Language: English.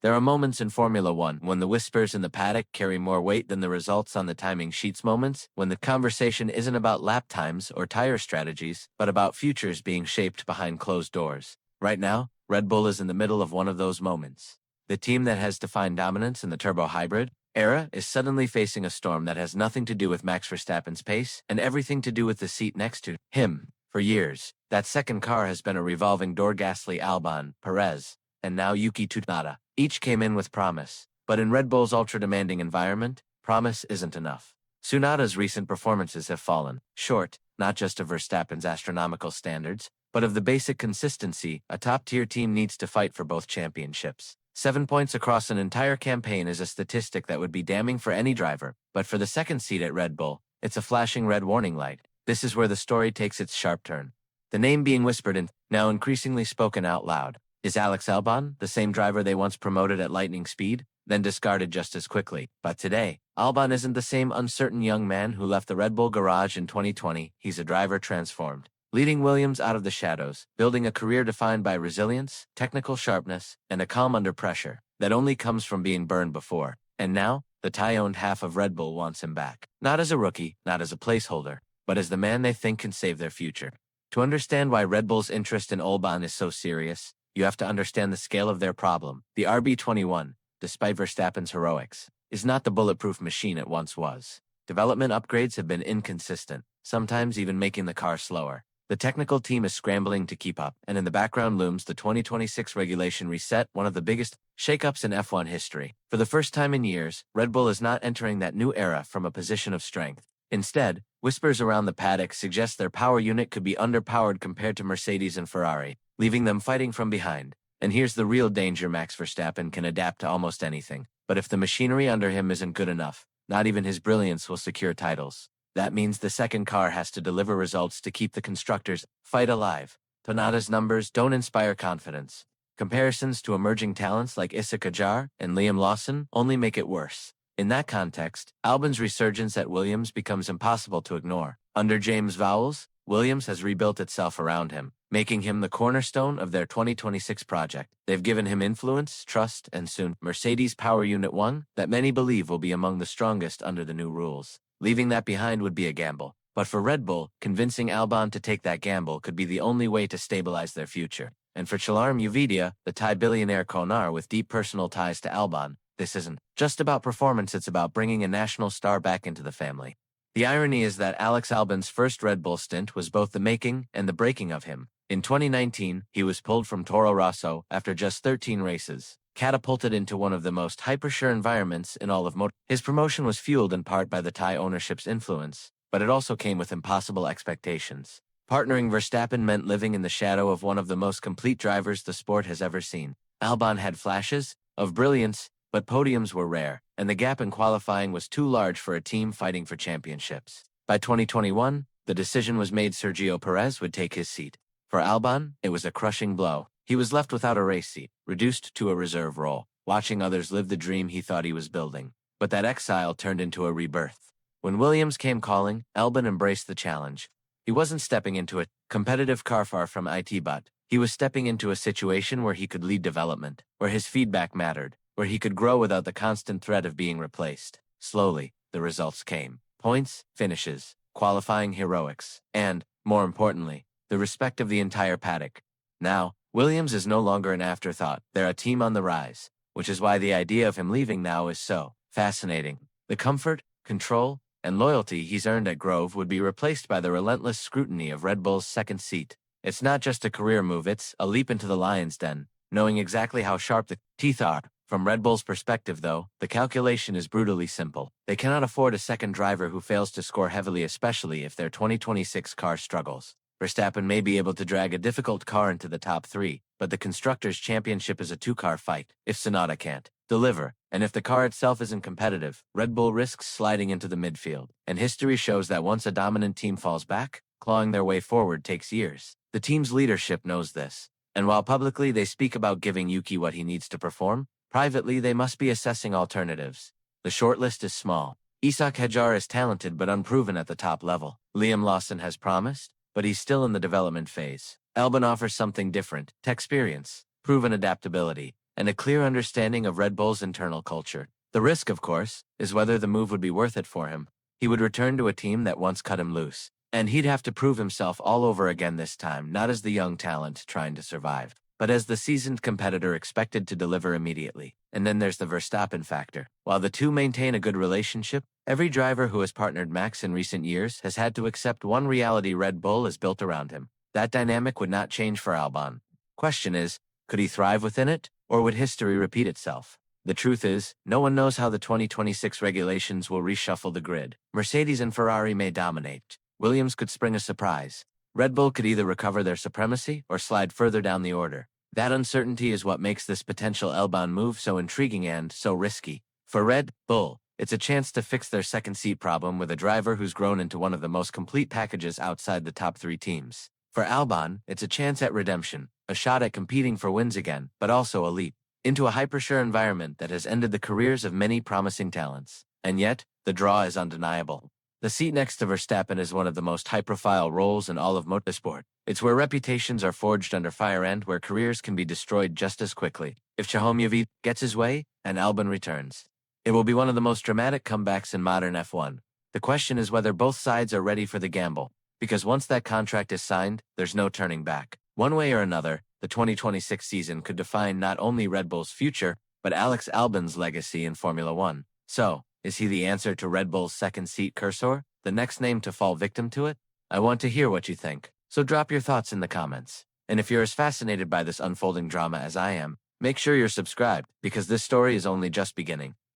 There are moments in Formula One when the whispers in the paddock carry more weight than the results on the timing sheets, moments when the conversation isn't about lap times or tire strategies, but about futures being shaped behind closed doors. Right now, Red Bull is in the middle of one of those moments. The team that has defined dominance in the turbo hybrid era is suddenly facing a storm that has nothing to do with Max Verstappen's pace and everything to do with the seat next to him. For years, that second car has been a revolving door. Gasly, Albon, Perez, and now Yuki Tsunoda. Each came in with promise, but in Red Bull's ultra-demanding environment, promise isn't enough. Tsunoda's recent performances have fallen short, not just of Verstappen's astronomical standards, but of the basic consistency a top-tier team needs to fight for both championships. 7 points across an entire campaign is a statistic that would be damning for any driver, but for the second seat at Red Bull, it's a flashing red warning light. This is where the story takes its sharp turn. The name being whispered and now increasingly spoken out loud. Is Alex Albon, the same driver they once promoted at lightning speed, then discarded just as quickly? But today, Albon isn't the same uncertain young man who left the Red Bull garage in 2020. He's a driver transformed, leading Williams out of the shadows, building a career defined by resilience, technical sharpness, and a calm under pressure that only comes from being burned before. And now, the Thai-owned half of Red Bull wants him back. Not as a rookie, not as a placeholder, but as the man they think can save their future. To understand why Red Bull's interest in Albon is so serious, you have to understand the scale of their problem. The RB21, despite Verstappen's heroics, is not the bulletproof machine it once was. Development upgrades have been inconsistent, sometimes even making the car slower. The technical team is scrambling to keep up, and in the background looms the 2026 regulation reset, one of the biggest shakeups in F1 history. For the first time in years, Red Bull is not entering that new era from a position of strength. Instead, whispers around the paddock suggest their power unit could be underpowered compared to Mercedes and Ferrari, leaving them fighting from behind. And here's the real danger: Max Verstappen can adapt to almost anything, but if the machinery under him isn't good enough, not even his brilliance will secure titles. That means the second car has to deliver results to keep the constructors' fight alive. Tsunoda's numbers don't inspire confidence. Comparisons to emerging talents like Issa Kajar and Liam Lawson only make it worse. In that context, Albon's resurgence at Williams becomes impossible to ignore. Under James Vowles, Williams has rebuilt itself around him, making him the cornerstone of their 2026 project. They've given him influence, trust, and soon, Mercedes Power Unit 1, that many believe will be among the strongest under the new rules. Leaving that behind would be a gamble. But for Red Bull, convincing Albon to take that gamble could be the only way to stabilize their future. And for Chalarm Uvidia, the Thai billionaire Konar with deep personal ties to Albon, this isn't just about performance, it's about bringing a national star back into the family. The irony is that Alex Albon's first Red Bull stint was both the making and the breaking of him. In 2019, he was pulled from Toro Rosso after just 13 races, catapulted into one of the most hyper-sure environments in all of motor. His promotion was fueled in part by the Thai ownership's influence, but it also came with impossible expectations. Partnering Verstappen meant living in the shadow of one of the most complete drivers the sport has ever seen. Albon had flashes of brilliance, but podiums were rare, and the gap in qualifying was too large for a team fighting for championships. By 2021, the decision was made: Sergio Perez would take his seat. For Albon, it was a crushing blow. He was left without a race seat, reduced to a reserve role, watching others live the dream he thought he was building. But that exile turned into a rebirth. When Williams came calling, Albon embraced the challenge. He wasn't stepping into a competitive car far from it, but he was stepping into a situation where he could lead development, where his feedback mattered, where he could grow without the constant threat of being replaced. Slowly, the results came. Points, finishes, qualifying heroics, and, more importantly, the respect of the entire paddock. Now, Williams is no longer an afterthought. They're a team on the rise, which is why the idea of him leaving now is so fascinating. The comfort, control, and loyalty he's earned at Grove would be replaced by the relentless scrutiny of Red Bull's second seat. It's not just a career move, it's a leap into the lion's den, knowing exactly how sharp the teeth are. From Red Bull's perspective, though, the calculation is brutally simple. They cannot afford a second driver who fails to score heavily, especially if their 2026 car struggles. Verstappen may be able to drag a difficult car into the top three, but the Constructors' Championship is a two-car fight. If Tsunoda can't deliver, and if the car itself isn't competitive, Red Bull risks sliding into the midfield. And history shows that once a dominant team falls back, clawing their way forward takes years. The team's leadership knows this, and while publicly they speak about giving Yuki what he needs to perform, privately they must be assessing alternatives. The shortlist is small. Issa Kajar is talented but unproven at the top level. Liam Lawson has promised, but he's still in the development phase. Albon offers something different: tech experience, proven adaptability, and a clear understanding of Red Bull's internal culture. The risk, of course, is whether the move would be worth it for him. He would return to a team that once cut him loose, and he'd have to prove himself all over again this time, not as the young talent trying to survive, but as the seasoned competitor expected to deliver immediately. And then there's the Verstappen factor. While the two maintain a good relationship, every driver who has partnered Max in recent years has had to accept one reality: Red Bull is built around him. That dynamic would not change for Albon. Question is, could he thrive within it, or would history repeat itself? The truth is, no one knows how the 2026 regulations will reshuffle the grid. Mercedes and Ferrari may dominate. Williams could spring a surprise. Red Bull could either recover their supremacy or slide further down the order. That uncertainty is what makes this potential Albon move so intriguing and so risky. For Red Bull, it's a chance to fix their second seat problem with a driver who's grown into one of the most complete packages outside the top three teams. For Albon, it's a chance at redemption, a shot at competing for wins again, but also a leap into a hyper-sure environment that has ended the careers of many promising talents. And yet, the draw is undeniable. The seat next to Verstappen is one of the most high-profile roles in all of motorsport. It's where reputations are forged under fire and where careers can be destroyed just as quickly. If Yuki gets his way and Albon returns, it will be one of the most dramatic comebacks in modern F1. The question is whether both sides are ready for the gamble, because once that contract is signed, there's no turning back. One way or another, the 2026 season could define not only Red Bull's future, but Alex Albon's legacy in Formula One. So, is he the answer to Red Bull's second seat cursor, the next name to fall victim to it? I want to hear what you think, so drop your thoughts in the comments. And if you're as fascinated by this unfolding drama as I am, make sure you're subscribed, because this story is only just beginning.